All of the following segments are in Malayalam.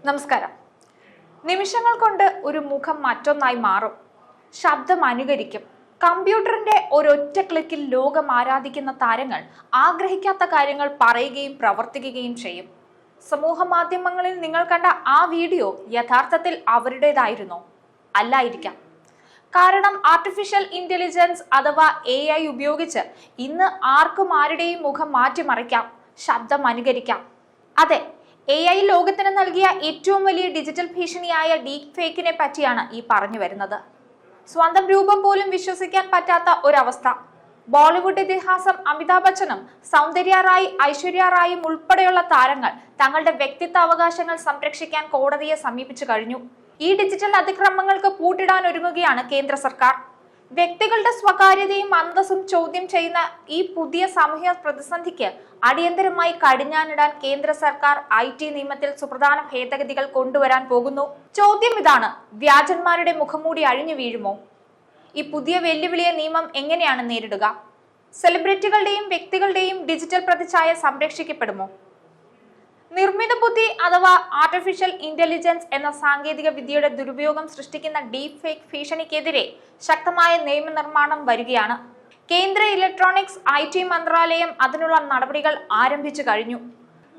നമസ്കാരം. നിമിഷങ്ങൾ കൊണ്ട് ഒരു മുഖം മറ്റൊന്നായി മാറും, ശബ്ദം അനുകരിക്കും. കമ്പ്യൂട്ടറിന്റെ ഒരൊറ്റ ക്ലിക്കിൽ ലോകം ആരാധിക്കുന്ന താരങ്ങൾ ആഗ്രഹിക്കാത്ത കാര്യങ്ങൾ പറയുകയും പ്രവർത്തിക്കുകയും ചെയ്യും. സമൂഹ മാധ്യമങ്ങളിൽ നിങ്ങൾ കണ്ട ആ വീഡിയോ യഥാർത്ഥത്തിൽ അവരുടേതായിരുന്നോ? അല്ലായിരിക്കാം. കാരണം ആർട്ടിഫിഷ്യൽ ഇന്റലിജൻസ് അഥവാ AI ഉപയോഗിച്ച് ഇന്ന് ആർക്കും ആരുടെയും മുഖം മാറ്റിമറിക്കാം, ശബ്ദം അനുകരിക്കാം. അതെ, AI ലോകത്തിന് നൽകിയ ഏറ്റവും വലിയ ഡിജിറ്റൽ ഭീഷണിയായ ഡീപ് ഫേക്കിനെ പറ്റിയാണ് ഈ പറഞ്ഞു വരുന്നത്. സ്വന്തം രൂപം പോലും വിശ്വസിക്കാൻ പറ്റാത്ത ഒരവസ്ഥ. ബോളിവുഡ് ഇതിഹാസം അമിതാഭ് ബച്ചനും സൗന്ദര്യ റായ്, ഐശ്വര്യ റായും ഉൾപ്പെടെയുള്ള താരങ്ങൾ തങ്ങളുടെ വ്യക്തിത്വ അവകാശങ്ങൾ സംരക്ഷിക്കാൻ കോടതിയെ സമീപിച്ചു കഴിഞ്ഞു. ഈ ഡിജിറ്റൽ അതിക്രമങ്ങൾക്ക് പൂട്ടിടാൻ ഒരുങ്ങുകയാണ് കേന്ദ്ര സർക്കാർ. വ്യക്തികളുടെ സ്വകാര്യതയും അന്തസ്സും ചോദ്യം ചെയ്യുന്ന ഈ പുതിയ സാമൂഹ്യ പ്രതിസന്ധിക്ക് അടിയന്തരമായി കടിഞ്ഞാണിടാൻ കേന്ദ്ര സർക്കാർ IT നിയമത്തിൽ സുപ്രധാന ഭേദഗതികൾ കൊണ്ടുവരാൻ പോകുന്നു. ചോദ്യം ഇതാണ്: വ്യാജന്മാരുടെ മുഖംമൂടി അഴിഞ്ഞു വീഴുമോ? ഈ പുതിയ വെല്ലുവിളിയെ നിയമം എങ്ങനെയാണ് നേരിടുക? സെലിബ്രിറ്റികളുടെയും വ്യക്തികളുടെയും ഡിജിറ്റൽ പ്രതിച്ഛായ സംരക്ഷിക്കപ്പെടുമോ? നിർമ്മിത ബുദ്ധി അഥവാ ആർട്ടിഫിഷ്യൽ ഇന്റലിജൻസ് എന്ന സാങ്കേതിക വിദ്യയുടെ ദുരുപയോഗം സൃഷ്ടിക്കുന്ന ഡീപ് ഫേക്ക് ഭീഷണിക്കെതിരെ ശക്തമായ നിയമനിർമ്മാണം വരികയാണ്. കേന്ദ്ര ഇലക്ട്രോണിക്സ് IT മന്ത്രാലയം അതിനുള്ള നടപടികൾ ആരംഭിച്ചു കഴിഞ്ഞു.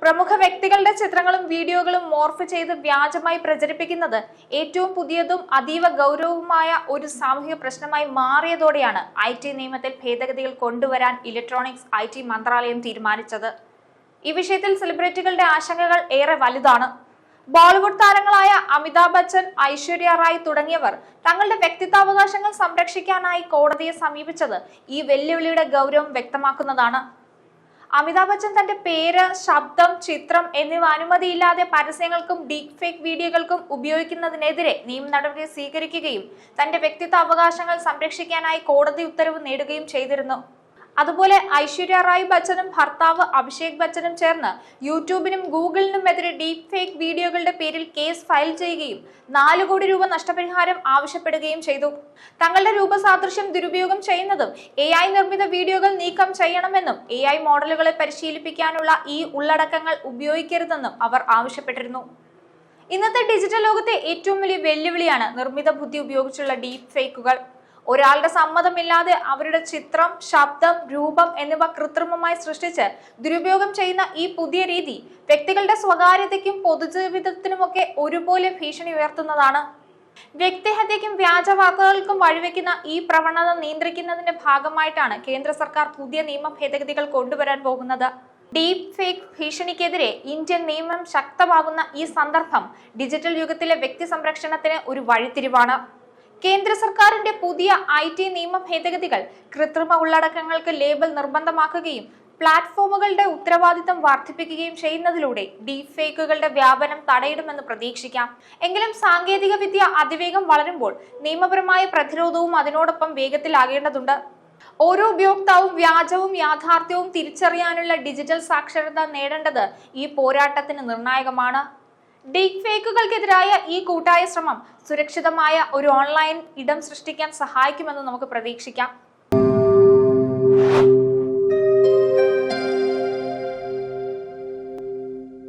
പ്രമുഖ വ്യക്തികളുടെ ചിത്രങ്ങളും വീഡിയോകളും മോർഫ് ചെയ്ത് വ്യാജമായി പ്രചരിപ്പിക്കുന്നത് ഏറ്റവും പുതിയതും അതീവ ഗൗരവവുമായ ഒരു സാമൂഹിക പ്രശ്നമായി മാറിയതോടെയാണ് IT നിയമത്തിൽ ഭേദഗതികൾ കൊണ്ടുവരാൻ ഇലക്ട്രോണിക്സ് IT മന്ത്രാലയം തീരുമാനിച്ചത്. ഈ വിഷയത്തിൽ സെലിബ്രിറ്റികളുടെ ആശങ്കകൾ ഏറെ വലുതാണ്. ബോളിവുഡ് താരങ്ങളായ അമിതാഭ് ബച്ചൻ, ഐശ്വര്യ റായ് തുടങ്ങിയവർ തങ്ങളുടെ വ്യക്തിത്വാവകാശങ്ങൾ സംരക്ഷിക്കാനായി കോടതിയെ സമീപിച്ചത് ഈ വെല്ലുവിളിയുടെ ഗൗരവം വ്യക്തമാക്കുന്നതാണ്. അമിതാഭ് ബച്ചൻ തന്റെ പേര്, ശബ്ദം, ചിത്രം എന്നിവ അനുമതിയില്ലാതെ പരസ്യങ്ങൾക്കും ഡീപ് ഫേക്ക് വീഡിയോകൾക്കും ഉപയോഗിക്കുന്നതിനെതിരെ നിയമ നടപടി സ്വീകരിക്കുകയും തന്റെ വ്യക്തിത്വ അവകാശങ്ങൾ സംരക്ഷിക്കാനായി കോടതി ഉത്തരവ് നേടുകയും ചെയ്തിരുന്നു. അതുപോലെ ഐശ്വര്യ റായ് ബച്ചനും ഭർത്താവ് അഭിഷേക് ബച്ചനും ചേർന്ന് യൂട്യൂബിനും ഗൂഗിളിനുമെതിരെ ഡീപ് ഫേക്ക് വീഡിയോകളുടെ പേരിൽ കേസ് ഫയൽ ചെയ്യുകയും 4 കോടി രൂപ നഷ്ടപരിഹാരം ആവശ്യപ്പെടുകയും ചെയ്തു. തങ്ങളുടെ രൂപസാദൃശ്യം ദുരുപയോഗം ചെയ്യുന്നതും AI നിർമ്മിത വീഡിയോകൾ നീക്കം ചെയ്യണമെന്നും AI മോഡലുകളെ പരിശീലിപ്പിക്കാനുള്ള ഈ ഉള്ളടക്കങ്ങൾ ഉപയോഗിക്കരുതെന്നും അവർ ആവശ്യപ്പെട്ടിരുന്നു. ഇന്നത്തെ ഡിജിറ്റൽ ലോകത്തെ ഏറ്റവും വലിയ വെല്ലുവിളിയാണ് നിർമ്മിത ബുദ്ധി ഉപയോഗിച്ചുള്ള ഡീപ് ഫേക്കുകൾ. ഒരാളുടെ സമ്മതമില്ലാതെ അവരുടെ ചിത്രം, ശബ്ദം, രൂപം എന്നിവ കൃത്രിമമായി സൃഷ്ടിച്ച് ദുരുപയോഗം ചെയ്യുന്ന ഈ പുതിയ രീതി വ്യക്തികളുടെ സ്വകാര്യതയ്ക്കും പൊതുജീവിതത്തിനുമൊക്കെ ഒരുപോലെ ഭീഷണി ഉയർത്തുന്നതാണ്. വ്യക്തിഹത്യയ്ക്കും വ്യാജ വാർത്തകൾക്കും വഴിവെക്കുന്ന ഈ പ്രവണത നിയന്ത്രിക്കുന്നതിന്റെ ഭാഗമായിട്ടാണ് കേന്ദ്ര സർക്കാർ പുതിയ നിയമ ഭേദഗതികൾ കൊണ്ടുവരാൻ പോകുന്നത്. ഡീപ് ഫേക്ക് ഭീഷണിക്കെതിരെ ഇന്ത്യൻ നിയമം ശക്തമാകുന്ന ഈ സന്ദർഭം ഡിജിറ്റൽ യുഗത്തിലെ വ്യക്തി സംരക്ഷണത്തിന് ഒരു വഴിത്തിരിവാണ്. കേന്ദ്ര സർക്കാരിന്റെ പുതിയ IT നിയമ ഭേദഗതികൾ കൃത്രിമ ഉള്ളടക്കങ്ങൾക്ക് ലേബൽ നിർബന്ധമാക്കുകയും പ്ലാറ്റ്ഫോമുകളുടെ ഉത്തരവാദിത്തം വർദ്ധിപ്പിക്കുകയും ചെയ്യുന്നതിലൂടെ ഡീപ് ഫേക്കുകളുടെ വ്യാപനം തടയിടുമെന്ന് പ്രതീക്ഷിക്കാം. എങ്കിലും സാങ്കേതിക വിദ്യ അതിവേഗം വളരുമ്പോൾ നിയമപരമായ പ്രതിരോധവും അതിനോടൊപ്പം വേഗത്തിലാകേണ്ടതുണ്ട്. ഓരോ ഉപയോക്താവും വ്യാജവും യാഥാർത്ഥ്യവും തിരിച്ചറിയാനുള്ള ഡിജിറ്റൽ സാക്ഷരത നേടേണ്ടത് ഈ പോരാട്ടത്തിന് നിർണായകമാണ്. ഡീപ് ഫേക്കുകൾക്കെതിരായ ഈ കൂട്ടായ ശ്രമം സുരക്ഷിതമായ ഒരു ഓൺലൈൻ ഇടം സൃഷ്ടിക്കാൻ സഹായിക്കുമെന്ന് നമുക്ക് പ്രതീക്ഷിക്കാം.